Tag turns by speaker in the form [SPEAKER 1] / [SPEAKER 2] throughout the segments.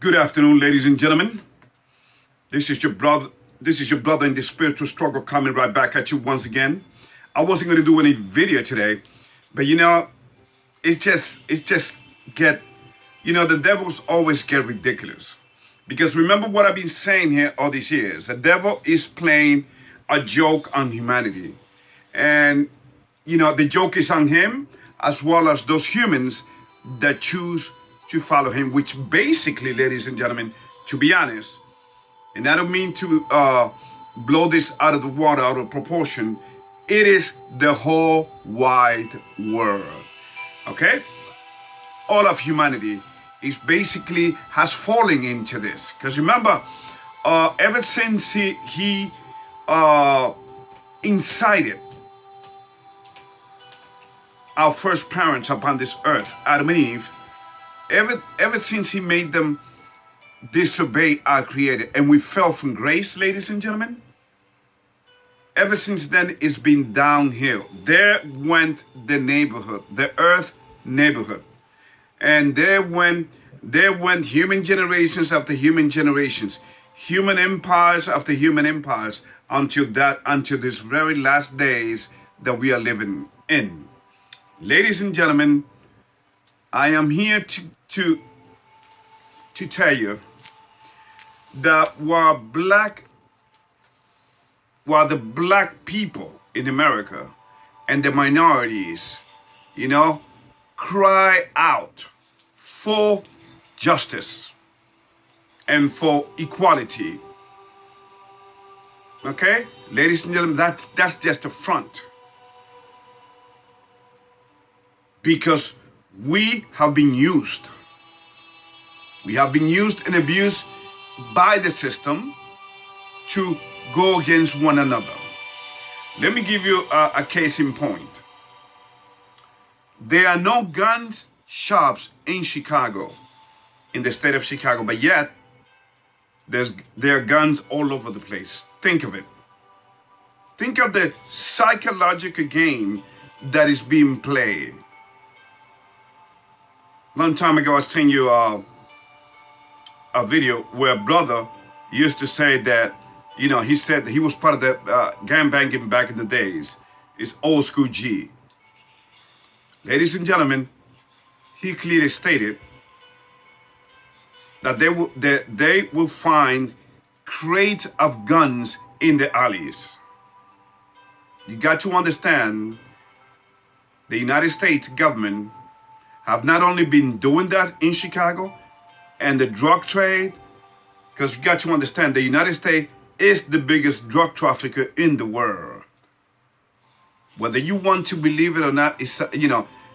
[SPEAKER 1] Good afternoon, ladies and gentlemen. This is your brother. This is your brother in the spiritual struggle coming right back at you once again. I wasn't going to do any video today, but it's just get, the devils always get ridiculous. Because remember what I've been saying here all these years. The devil is playing a joke on humanity. And, the joke is on him as well as those humans that choose to follow him, which basically, ladies and gentlemen, to be honest, and I don't mean to blow this out of the water, out of proportion, it is the whole wide world, okay? All of humanity is basically has fallen into this. Because remember, ever since he incited our first parents upon this earth, Adam and Eve, ever since he made them disobey our creator and we fell from grace, ladies and gentlemen, ever since then it's been downhill. There went the neighborhood, the earth neighborhood. And there went human generations after human generations, human empires after human empires, until this very last days that we are living in. Ladies and gentlemen, I am here to tell you that while the black people in America and the minorities, cry out for justice and for equality. Okay? Ladies and gentlemen, that's just a front. Because we have been used. We have been used and abused by the system to go against one another. Let me give you a case in point. There are no gun shops in Chicago, in the state of Chicago, but yet there are guns all over the place. Think of it. Think of the psychological game that is being played. Long time ago, I sent you a video where a brother used to say that, he said that he was part of the gang banging back in the days. It's old school G. Ladies and gentlemen, he clearly stated that they will find crates of guns in the alleys. You got to understand, the United States government have not only been doing that in Chicago and the drug trade, because you got to understand the United States is the biggest drug trafficker in the world. Whether you want to believe it or not,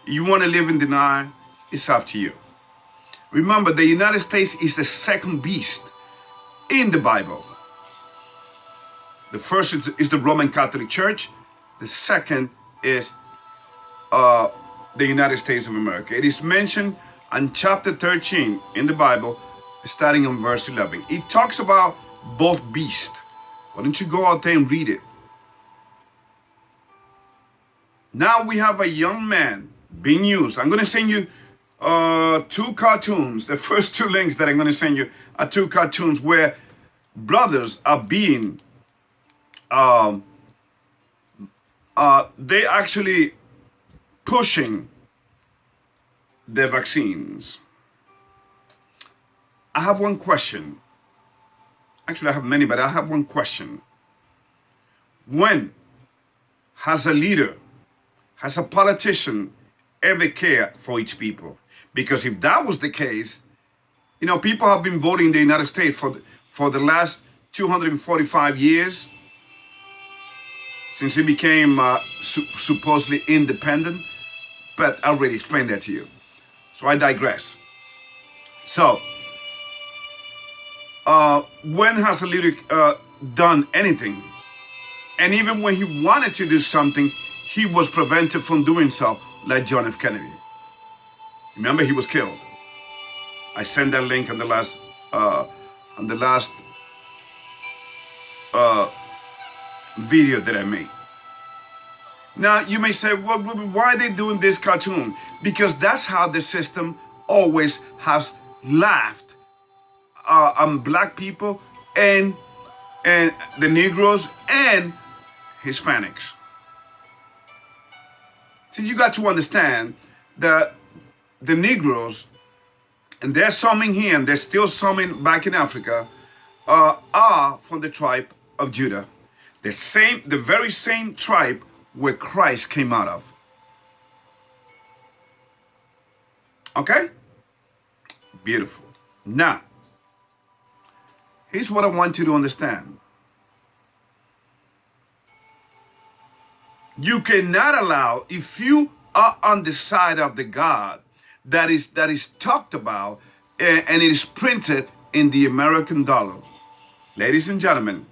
[SPEAKER 1] you want to live in denial, it's up to you. Remember, the United States is the second beast in the Bible. The first is the Roman Catholic Church. The second is the United States of America. It is mentioned in chapter 13 in the Bible, starting on verse 11. It talks about both beasts. Why don't you go out there and read it? Now we have a young man being used. I'm going to send you two cartoons. The first two links that I'm going to send you are two cartoons where brothers are being, they actually pushing the vaccines. I have one question. Actually, I have many, but I have one question. When has a leader, has a politician ever cared for its people? Because if that was the case, people have been voting in the United States for the last 245 years since it became supposedly independent. But I already explained that to you. So I digress. So, when has a leader done anything? And even when he wanted to do something, he was prevented from doing so, like John F. Kennedy. Remember, he was killed. I sent that link on the last video that I made. Now, you may say, well, why are they doing this cartoon? Because that's how the system always has laughed black people and the Negroes and Hispanics. So you got to understand that the Negroes, and there's some in here and there's still some back in Africa, are from the tribe of Judah. The very same tribe where Christ came out of. Okay? Beautiful. Now, here's what I want you to understand. You cannot allow, if you are on the side of the God that is talked about and it is printed in the American dollar, ladies and gentlemen,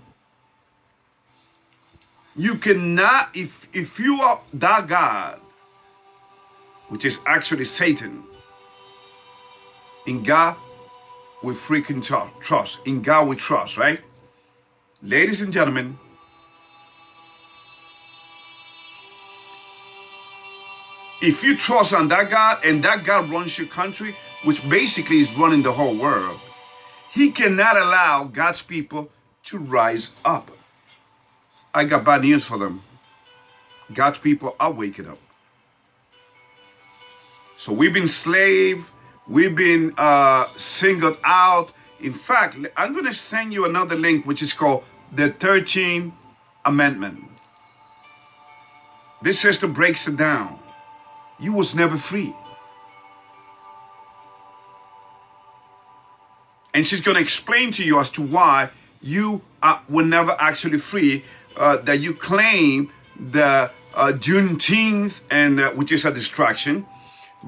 [SPEAKER 1] you cannot, if you are that God, which is actually Satan, in God we freaking trust. In God we trust, right? Ladies and gentlemen, if you trust on that God and that God runs your country, which basically is running the whole world, he cannot allow God's people to rise up. I got bad news for them. God's people are waking up. So we've been enslaved. We've been singled out. In fact, I'm going to send you another link, which is called the 13th Amendment. This sister breaks it down. You was never free. And she's going to explain to you as to why you were never actually free, that you claim the Juneteenth, and which is a distraction,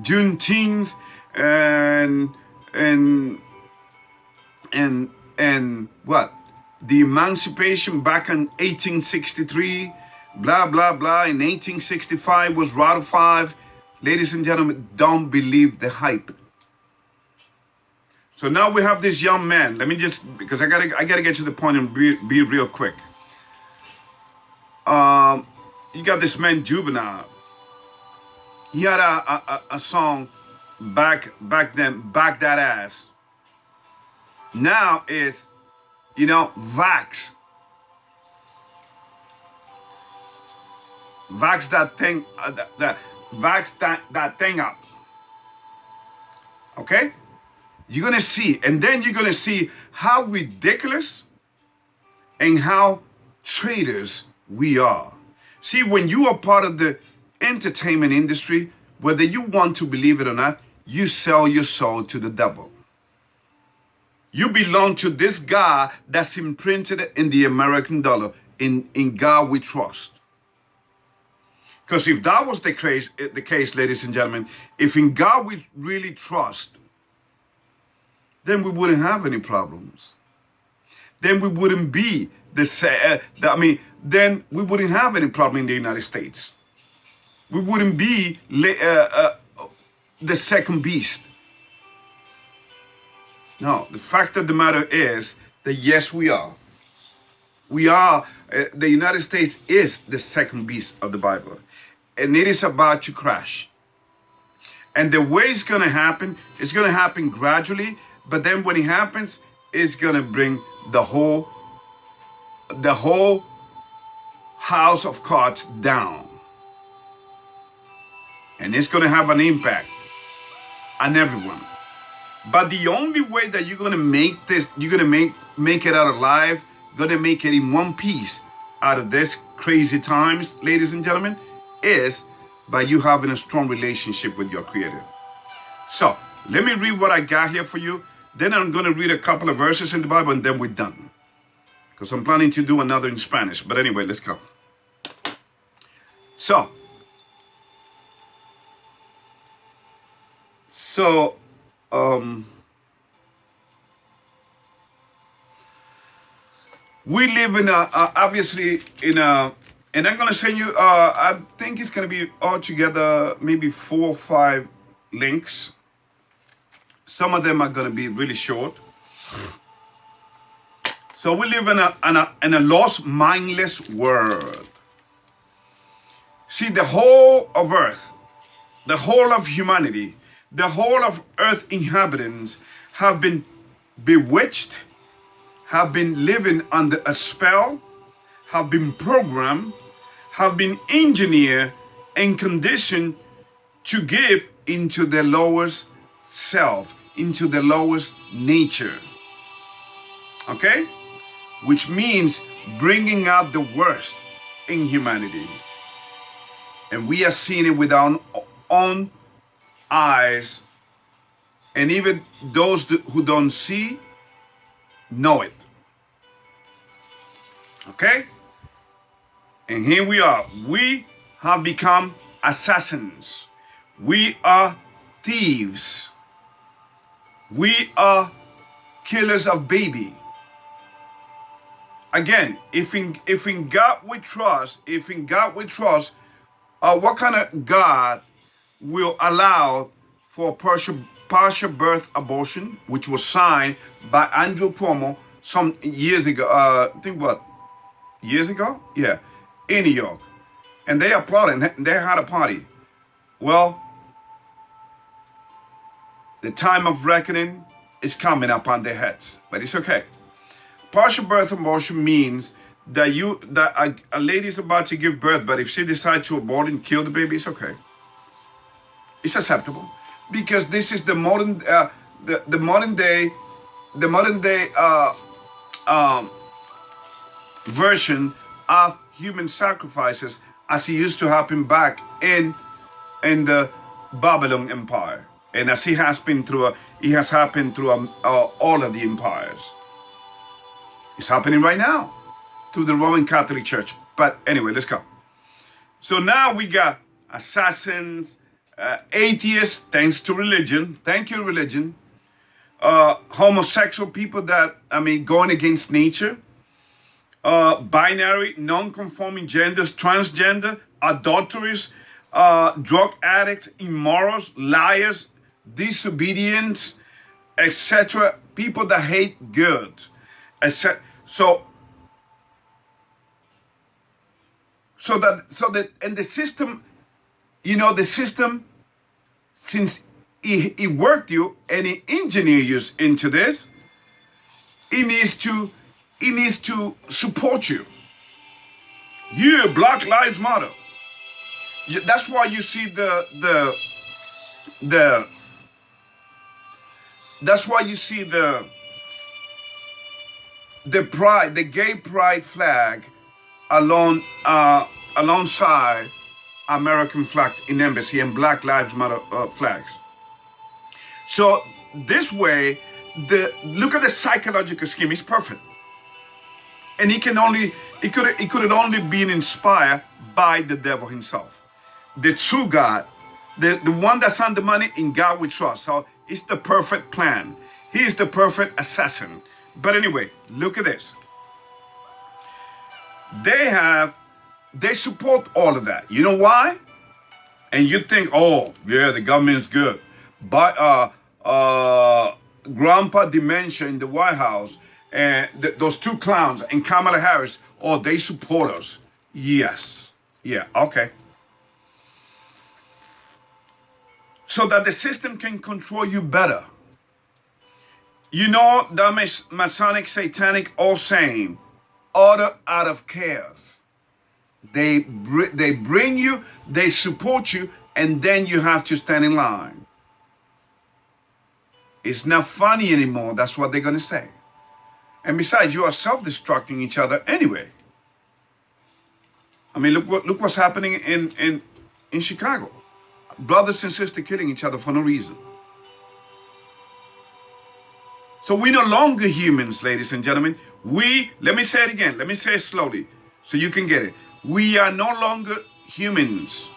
[SPEAKER 1] Juneteenth and what? The emancipation back in 1863, blah, blah, blah, in 1865 was ratified. Ladies and gentlemen, don't believe the hype. So now we have this young man. Let me just, because I gotta get to the point and be real quick. You got this man Juvenile. He had a song back then, Back That Ass. Now is, vax. Vax that thing, vax that thing up. Okay? You're going to see, and then you're going to see how ridiculous and how traitors we are. See, when you are part of the entertainment industry, whether you want to believe it or not, you sell your soul to the devil. You belong to this God that's imprinted in the American dollar. In God we trust. Because if that was the case, ladies and gentlemen, if in God we really trust, then we wouldn't have any problems. Then we wouldn't be then we wouldn't have any problem in the United States. We wouldn't be the second beast. No, the fact of the matter is that yes, we are. We are, the United States is the second beast of the Bible. And it is about to crash. And the way it's going to happen gradually. But then when it happens, it's going to bring the whole house of cards down. And it's going to have an impact on everyone. But the only way that you're going to make this, you're going to make it out alive, going to make it in one piece out of this crazy times, ladies and gentlemen, is by you having a strong relationship with your Creator. So, let me read what I got here for you. Then I'm going to read a couple of verses in the Bible and then we're done. Because I'm planning to do another in Spanish. But anyway, let's go. So, we live in obviously in a, and I'm going to send you, I think it's going to be altogether maybe 4 or 5 links. Some of them are going to be really short. So we live in a lost, mindless world. See, the whole of earth, the whole of humanity, the whole of earth inhabitants have been bewitched, have been living under a spell, have been programmed, have been engineered and conditioned to give into their lowest self, into the lowest nature. Okay? Which means bringing out the worst in humanity. And we are seeing it with our own eyes. And even those who don't see know it. Okay? And here we are. We have become assassins. We are thieves. We are killers of baby. Again, if in God we trust, what kind of God will allow for partial birth abortion, which was signed by Andrew Cuomo some years ago? I think what, years ago? Yeah, in New York, and they applauded. They had a party. Well, the time of reckoning is coming upon their heads, but it's okay. Partial birth abortion means that a lady is about to give birth, but if she decides to abort and kill the baby, it's okay. It's acceptable, because this is the modern day version of human sacrifices, as it used to happen back in the Babylon Empire, and as it has happened through all of the empires. It's happening right now through the Roman Catholic Church. But anyway, let's go. So now we got assassins, atheists, thanks to religion. Thank you, religion. Homosexual people going against nature. Binary, non-conforming genders, transgender, adulteries, drug addicts, immorals, liars, disobedience, etc. People that hate good. So that and the system, the system, since it worked you and it engineered you into this, it needs to support you. You, Black Lives Matter. That's why you see that's why you see the pride, the gay pride flag alongside American flag in embassy and Black Lives Matter flags. So this way, look at the psychological scheme. It's perfect, and it could only been inspired by the devil himself, the true God, the one that's on the money. In God we trust. So it's the perfect plan. He is the perfect assassin. But anyway, look at this. They support all of that. You know why? And you think, oh, yeah, the government's good. But Grandpa Dementia in the White House, and those two clowns, and Kamala Harris, oh, they support us. Yes. Yeah, okay. So that the system can control you better. The Masonic, Satanic, all same, order out of chaos. They bring you, they support you, and then you have to stand in line. It's not funny anymore. That's what they're going to say. And besides, you are self-destructing each other anyway. I mean, look what's happening in Chicago. Brothers and sisters killing each other for no reason. So we're no longer humans, ladies and gentlemen. Let me say it again. Let me say it slowly so you can get it. We are no longer humans.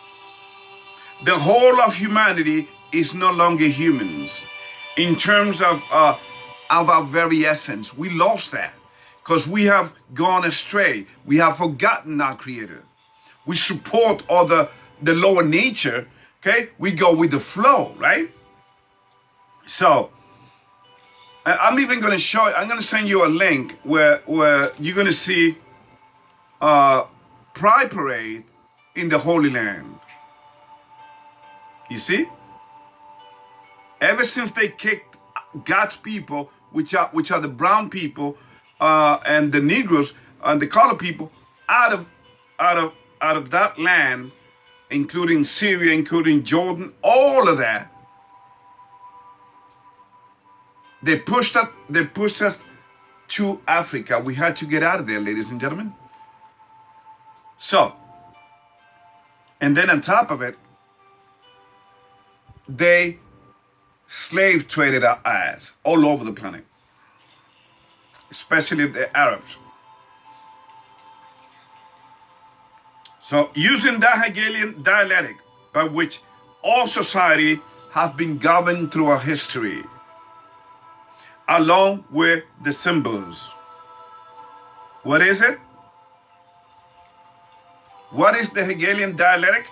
[SPEAKER 1] The whole of humanity is no longer humans. In terms of our very essence, we lost that because we have gone astray. We have forgotten our Creator. We support all the lower nature, okay? We go with the flow, right? So, I'm even going to show you, I'm going to send you a link where you're going to see Pride Parade in the Holy Land. You see? Ever since they kicked God's people, which are the brown people and the Negroes and the colored people out of out of out of that land, including Syria, including Jordan, all of that. They pushed us to Africa. We had to get out of there, ladies and gentlemen. So, and then on top of it, they slave traded our ass all over the planet, especially the Arabs. So, using that Hegelian dialectic by which all society have been governed throughout history, along with the symbols. What is it? What is the Hegelian dialectic?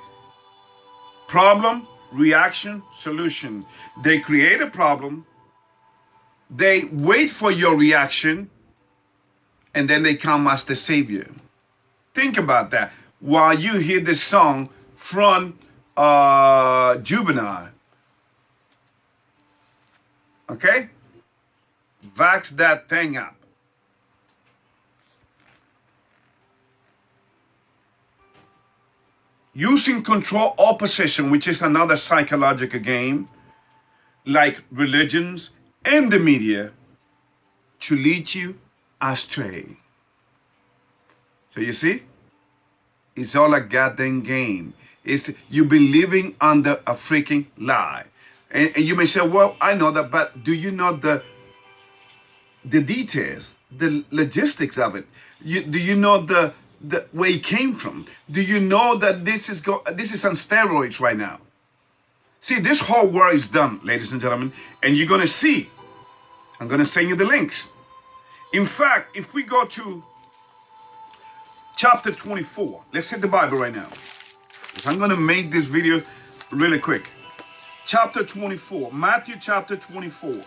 [SPEAKER 1] Problem, reaction, solution. They create a problem, they wait for your reaction, and then they come as the savior. Think about that. While you hear this song from Juvenile, okay? Vax that thing up. Using control or possession, which is another psychological game, like religions and the media, to lead you astray. So you see, it's all a goddamn game. You've been living under a freaking lie. And you may say, well, I know that, but do you know the details, the logistics of it? Do you know the where it came from? Do you know that this is on steroids right now? See, this whole world is done, ladies and gentlemen, and you're gonna see. I'm gonna send you the links. In fact, if we go to chapter 24, let's hit the Bible right now, because I'm gonna make this video really quick. Chapter 24, Matthew chapter 24.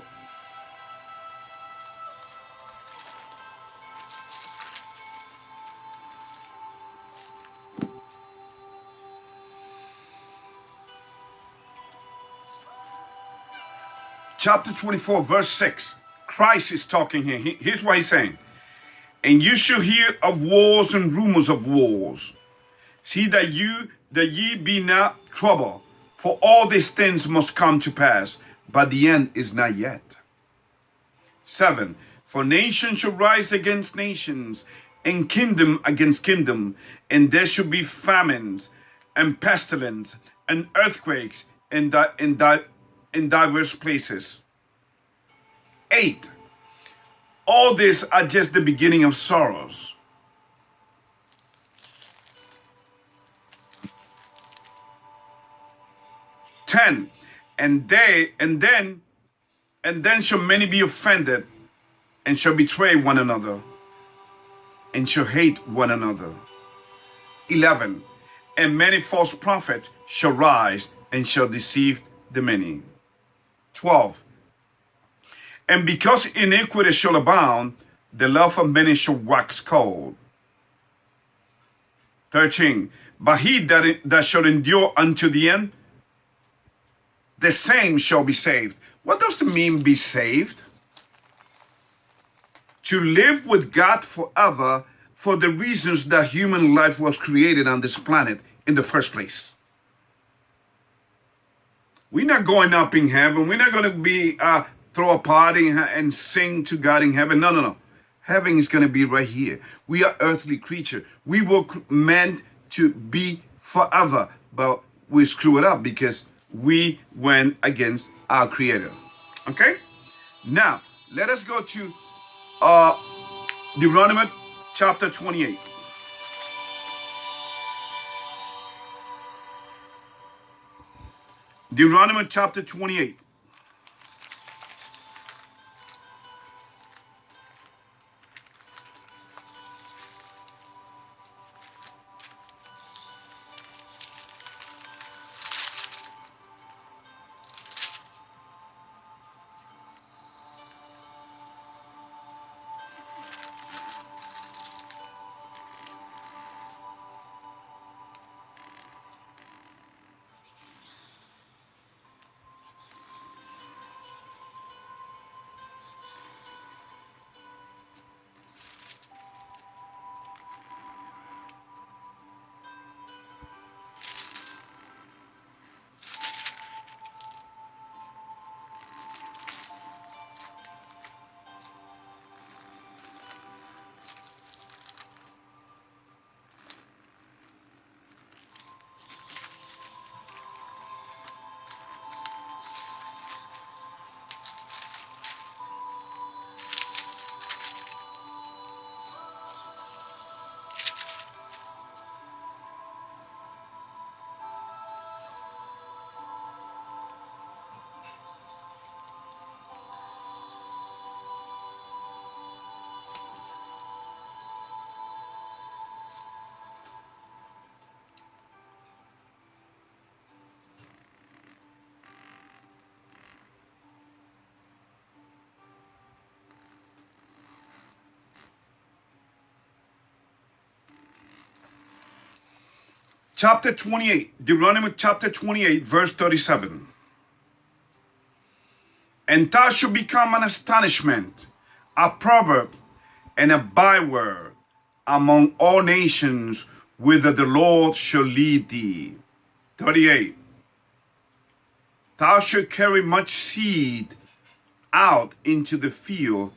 [SPEAKER 1] Chapter 24, verse 6. Christ is talking here. Here's what he's saying. And you shall hear of wars and rumors of wars. See that ye be not troubled, for all these things must come to pass, but the end is not yet. 7. For nation shall rise against nations, and kingdom against kingdom, and there shall be famines, and pestilence, and earthquakes in diverse places. 8. All these are just the beginning of sorrows. 10. And then shall many be offended, and shall betray one another, and shall hate one another. 11. And many false prophets shall rise, and shall deceive the many. 12. And because iniquity shall abound, the love of many shall wax cold. 13. But he that shall endure unto the end, the same shall be saved. What does it mean, be saved? To live with God forever for the reasons that human life was created on this planet in the first place. We're not going up in heaven. We're not going to be throw a party and sing to God in heaven. No. Heaven is going to be right here. We are earthly creatures. We were meant to be forever, but we screw it up because we went against our Creator. Okay? Now, let us go to Deuteronomy chapter 28. Deuteronomy chapter 28. chapter 28, Deuteronomy chapter 28, verse 37. And thou shalt become an astonishment, a proverb, and a byword among all nations, whither the Lord shall lead thee. 38. Thou shalt carry much seed out into the field,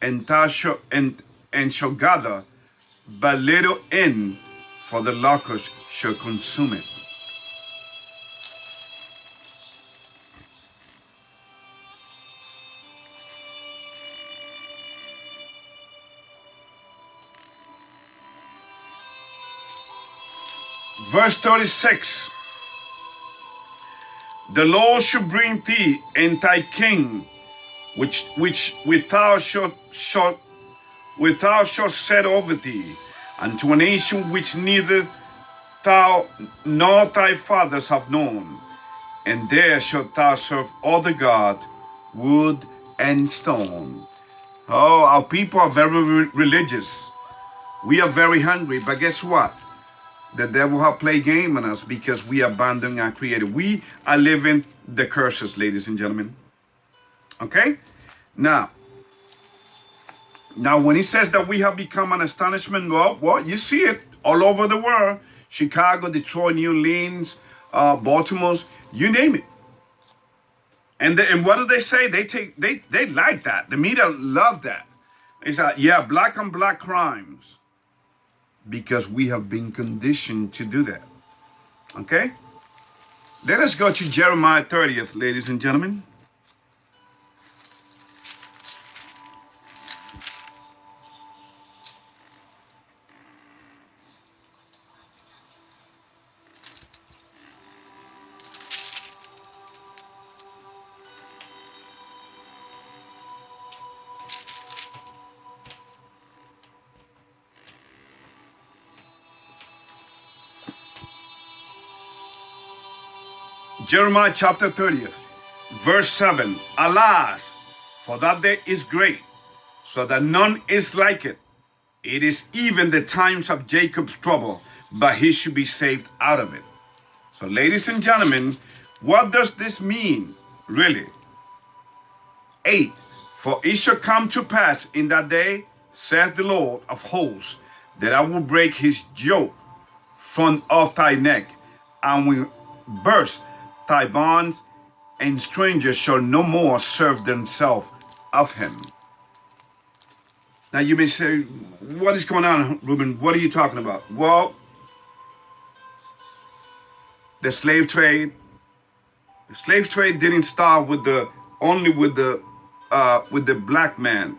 [SPEAKER 1] and thou shalt and shall gather but little in, for the locust shall consume it. Verse 36. The Lord shall bring thee and thy king, which thou shalt set over thee, unto a nation which neither thou nor thy fathers have known, and there shalt thou serve other gods, wood and stone. Oh, our people are very religious. We are very hungry, but guess what? The devil have played game on us because we abandon our Creator. We are living the curses, ladies and gentlemen. Okay? Now when he says that we have become an astonishment, well, you see it all over the world. Chicago, Detroit, New Orleans, Baltimore, you name it. And what do they say? They like that. The media love that. It's like, yeah, black on black crimes. Because we have been conditioned to do that. Okay? Let us go to Jeremiah 30th, ladies and gentlemen. Jeremiah chapter 30th, verse 7. Alas, for that day is great, so that none is like it. It is even the times of Jacob's trouble, but he should be saved out of it. So, ladies and gentlemen, what does this mean, really? 8. For it shall come to pass in that day, saith the Lord of hosts, that I will break his yoke from off thy neck, and will burst thy bonds, and strangers shall no more serve themselves of him. Now you may say, what is going on, Ruben? What are you talking about? Well, the slave trade. The slave trade didn't start only with the black man.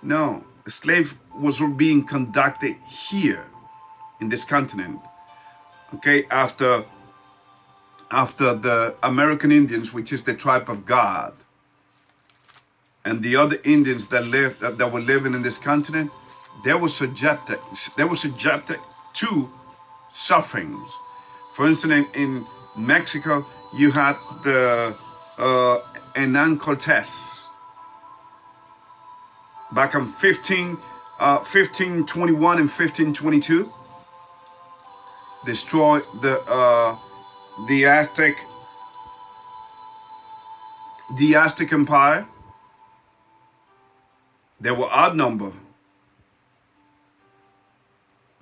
[SPEAKER 1] No, the slave was being conducted here in this continent. Okay, after the American Indians, which is the tribe of God, and the other Indians that were living in this continent, they were subjected to sufferings. For instance, in Mexico, you had the Hernan Cortez back in 1521 and 1522, destroyed the Aztec Empire. They were outnumbered.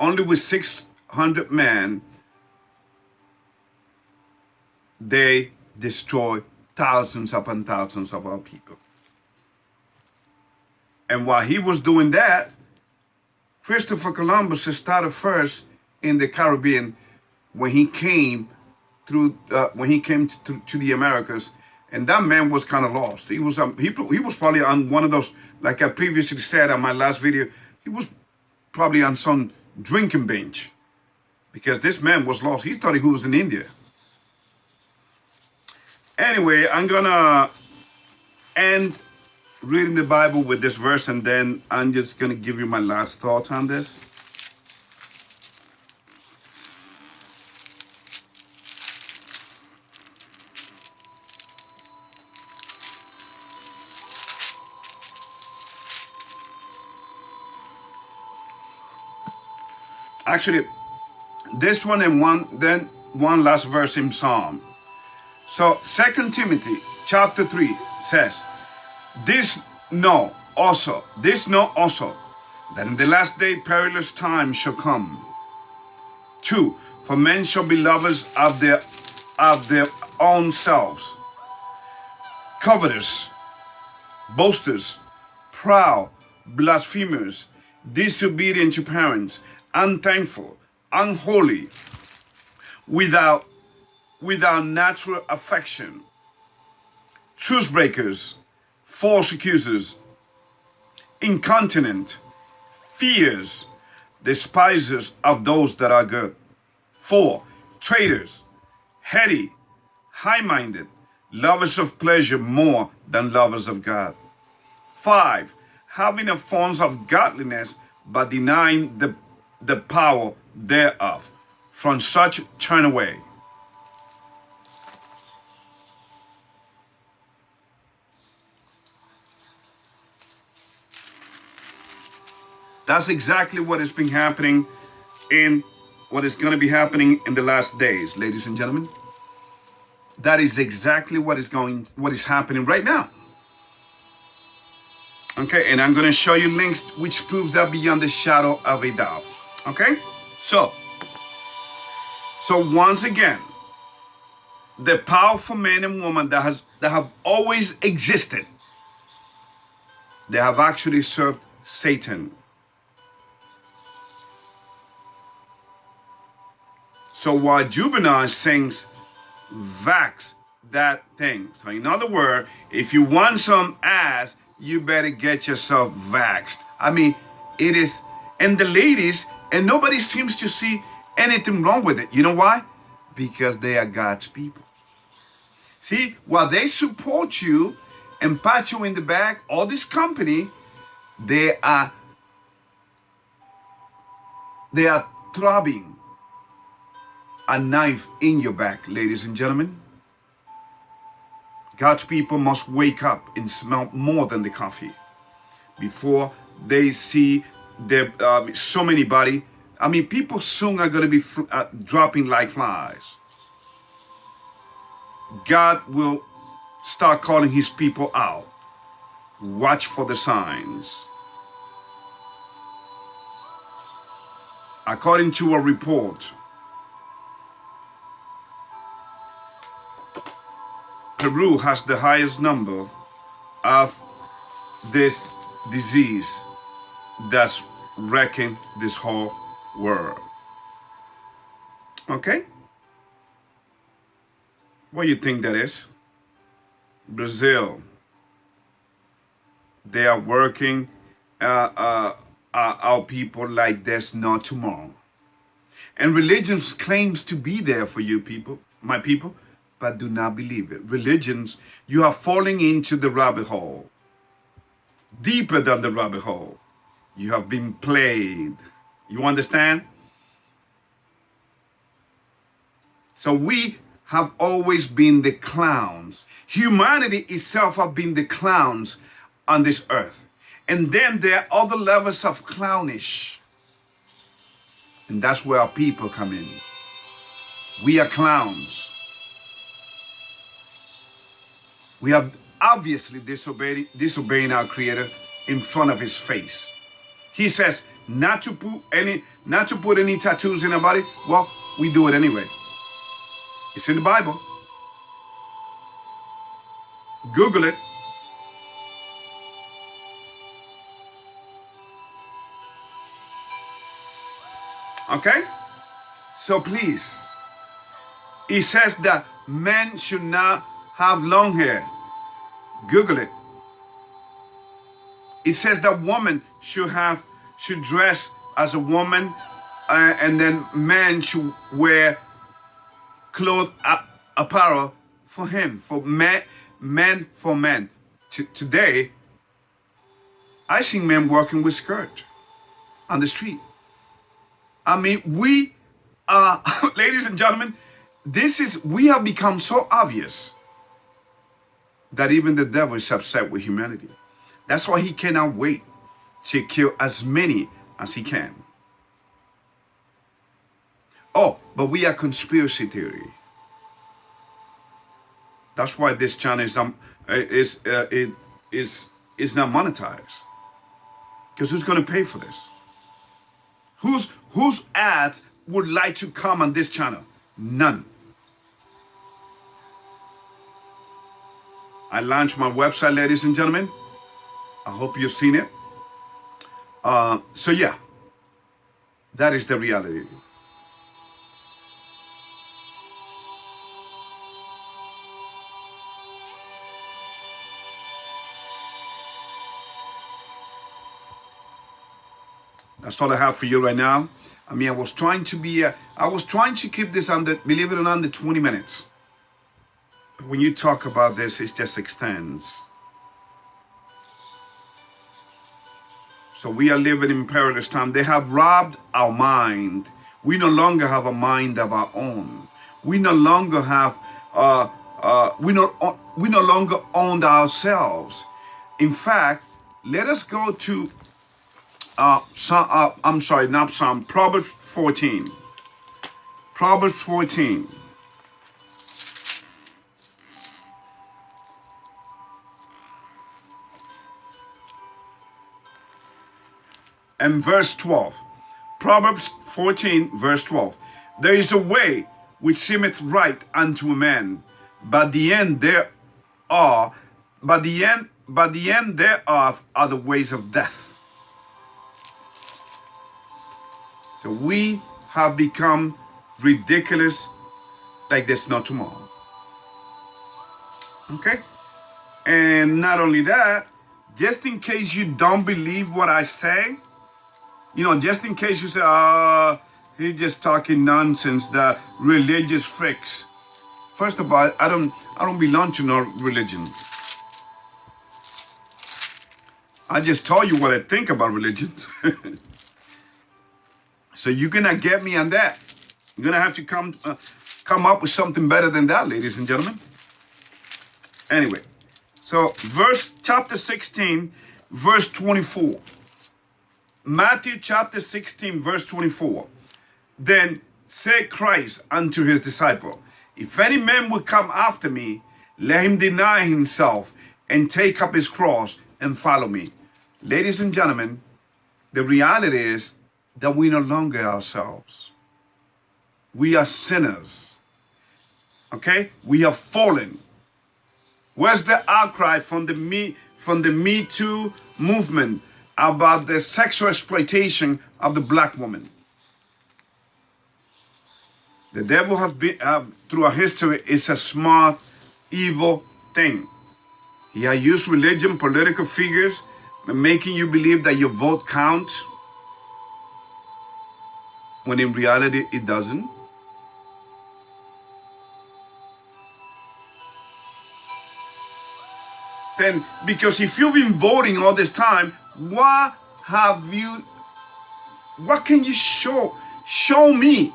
[SPEAKER 1] Only with 600 men, they destroyed thousands upon thousands of our people. And while he was doing that, Christopher Columbus started first in the Caribbean when he came to the Americas, and that man was kind of lost. He was probably on one of those, like I previously said on my last video, he was probably on some drinking bench, because this man was lost. He thought he was in India. Anyway, I'm gonna end reading the Bible with this verse, and then I'm just gonna give you my last thoughts on this. Actually, this one and then one last verse in Psalm. So 2 Timothy chapter 3 says, this know also, that in the last day perilous times shall come. 2, for men shall be lovers of their own selves, covetous, boasters, proud, blasphemers, disobedient to parents, unthankful, unholy, without natural affection, truce breakers, false accusers, incontinent, fears, despisers of those that are good. 4, traitors, heady, high-minded, lovers of pleasure more than lovers of God. 5, having a form of godliness, but denying the power thereof. From such turn away. That's exactly what has been happening in what is going to be happening in the last days, ladies and gentlemen. That is exactly what is happening right now. Okay, and I'm going to show you links which proves that beyond the shadow of a doubt. Okay, so once again, the powerful men and women that have always existed, they have actually served Satan. So what Juvenal sings, vax that thing. So in other words, if you want some ass, you better get yourself vaxxed. I mean, it is, and the ladies, and nobody seems to see anything wrong with it. You know why? Because they are God's people. See, while they support you and pat you in the back, all this company, they are throbbing a knife in your back, ladies and gentlemen. God's people must wake up and smell more than the coffee before they see so many body. I mean, people soon are going to be dropping like flies. God will start calling his people out. Watch for the signs. According to a report, Peru has the highest number of this disease that's wrecking this whole world. Okay? What do you think that is? Brazil. They are working our people like there's no tomorrow. And religion claims to be there for you people, my people, but do not believe it. Religions, you are falling into the rabbit hole. Deeper than the rabbit hole. You have been played. You understand? So we have always been the clowns. Humanity itself have been the clowns on this earth. And then there are other levels of clownish. And that's where our people come in. We are clowns. We are obviously disobeying our Creator in front of his face. He says not to put any tattoos in our body. Well, we do it anyway. It's in the Bible. Google it. Okay? So please, he says that men should not have long hair. Google it. It says that women should dress as a woman, and then men should wear clothes, apparel for him, for men for men. Today, I see men walking with skirt on the street. I mean, we are, ladies and gentlemen, we have become so obvious that even the devil is upset with humanity. That's why he cannot wait to kill as many as he can. Oh, but we are conspiracy theory. That's why this channel is not monetized. Because who's going to pay for this? Whose ad would like to come on this channel? None. I launched my website, ladies and gentlemen. I hope you've seen it. So yeah, that is the reality. That's all I have for you right now. I mean, I was trying to keep this under, believe it or not, under 20 minutes. But when you talk about this, it just extends. So we are living in perilous time. They have robbed our mind. We no longer have a mind of our own. We no longer have, we no longer own ourselves. In fact, let us go to Proverbs 14. Proverbs 14. And verse 12. Proverbs 14, verse 12. There is a way which seemeth right unto a man, but the end thereof are the ways of death. So we have become ridiculous like there's no tomorrow. Okay? And not only that, just in case you don't believe what I say, you know, just in case you say, he's just talking nonsense, the religious freaks. First of all, I don't belong to no religion. I just told you what I think about religion. So you're gonna get me on that. You're gonna have to come up with something better than that, ladies and gentlemen. Anyway, so chapter 16, verse 24. Matthew chapter 16, verse 24. Then said Christ unto his disciple, if any man will come after me, let him deny himself and take up his cross and follow me. Ladies and gentlemen, the reality is that we no longer ourselves. We are sinners. Okay? We have fallen. Where's the outcry from the Me Too movement about the sexual exploitation of the black woman? The devil has been, through our history, is a smart, evil thing. He has used religion, political figures, making you believe that your vote counts, when in reality it doesn't. Then, because if you've been voting all this time, what can you show me?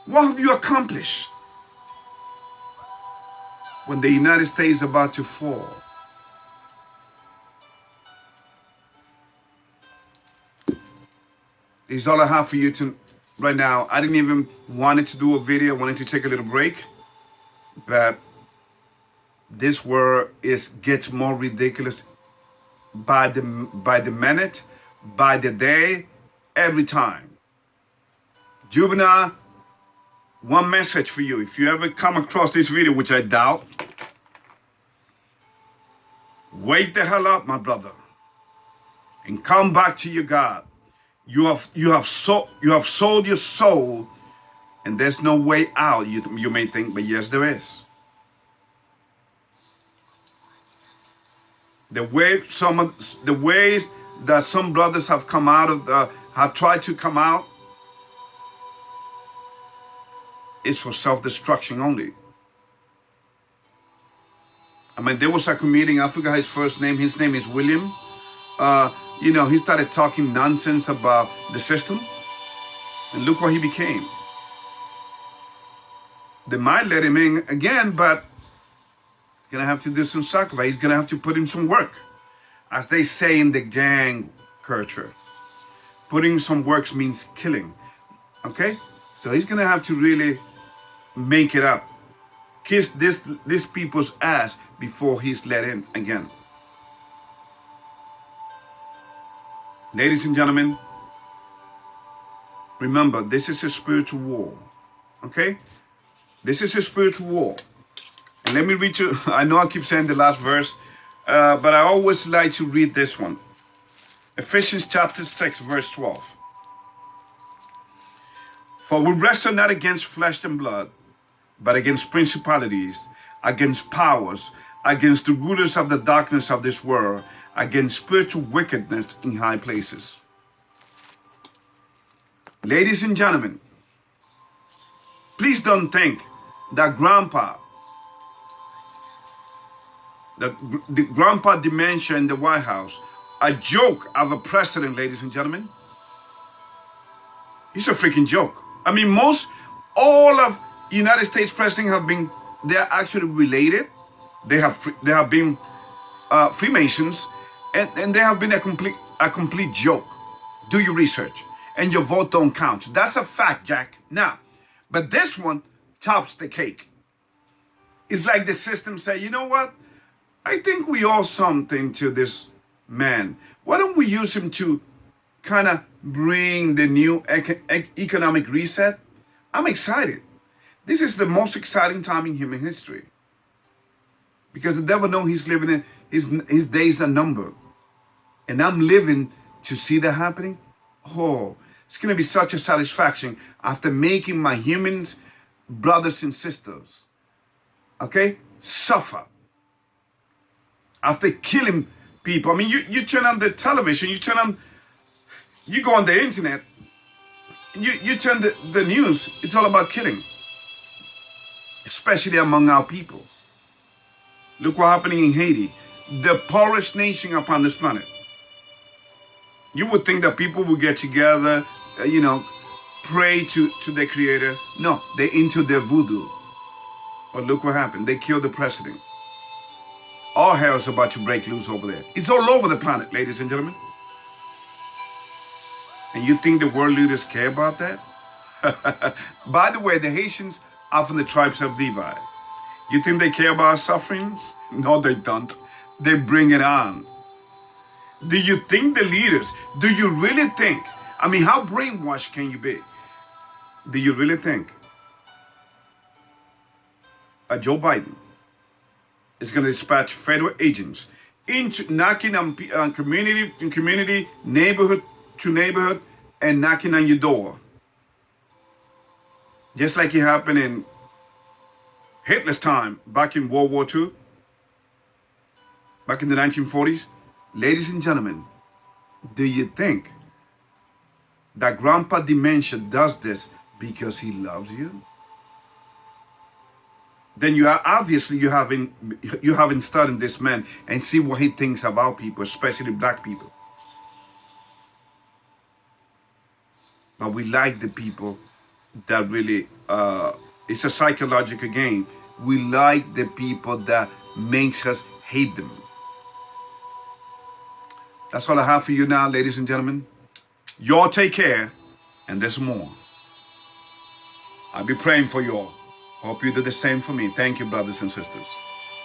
[SPEAKER 1] What have you accomplished when the United States is about to fall? This is all I have for you right now. I didn't even want to do a video. I wanted to take a little break. But this world gets more ridiculous by the minute, by the day, every time. Juvenile, one message for you. If you ever come across this video, which I doubt, wake the hell up, my brother, and come back to your God. You have sold your soul, and there's no way out. You may think, but yes, there is. The ways that some brothers have come out of have tried to come out is for self-destruction only. I mean, there was a comedian, I forgot his first name. His name is William. You know, he started talking nonsense about the system, and look what he became. They might let him in again, but he's gonna have to do some sacrifice. He's gonna have to put in some work. As they say in the gang culture, putting some work means killing. Okay? So he's going to have to really make it up. Kiss this people's ass before he's let in again. Ladies and gentlemen, remember, this is a spiritual war. Okay? This is a spiritual war. And let me read you, I know I keep saying the last verse, but I always like to read this one. Ephesians chapter 6, verse 12. For we wrestle not against flesh and blood, but against principalities, against powers, against the rulers of the darkness of this world, against spiritual wickedness in high places. Ladies and gentlemen, please don't think that the grandpa dementia in the White House, a joke of a president, ladies and gentlemen. He's a freaking joke. I mean, all of United States presidents they're actually related. They have been Freemasons, and they have been a complete joke. Do your research, and your vote don't count. That's a fact, Jack. Now, but this one tops the cake. It's like the system say, you know what? I think we owe something to this man. Why don't we use him to kind of bring the new economic reset? I'm excited. This is the most exciting time in human history. Because the devil knows he's living in his days are numbered. And I'm living to see that happening. Oh, it's going to be such a satisfaction after making my humans, brothers and sisters, okay, suffer. After killing people. I mean, you turn on the television, you go on the internet, you turn the news, it's all about killing. Especially among our people. Look what's happening in Haiti, the poorest nation upon this planet. You would think that people would get together, pray to their creator. No, they're into their voodoo. But look what happened. They killed the president. All hell is about to break loose over there. It's all over the planet, ladies and gentlemen. And you think the world leaders care about that? By the way, the Haitians are from the tribes of Levi. You think they care about our sufferings? No, they don't. They bring it on. Do you think the leaders, do you really think, I mean, how brainwashed can you be? Do you really think Joe Biden is going to dispatch federal agents into knocking on community, neighborhood to neighborhood, and knocking on your door? Just like it happened in Hitler's time, back in World War II, back in the 1940s. Ladies and gentlemen, do you think that Grandpa Dementia does this because he loves you? Then you haven't studied this man and see what he thinks about people, especially black people. But we like the people that really, it's a psychological game. We like the people that makes us hate them. That's all I have for you now, ladies and gentlemen. Y'all take care, and there's more. I'll be praying for you all. Hope you do the same for me. Thank you, brothers and sisters.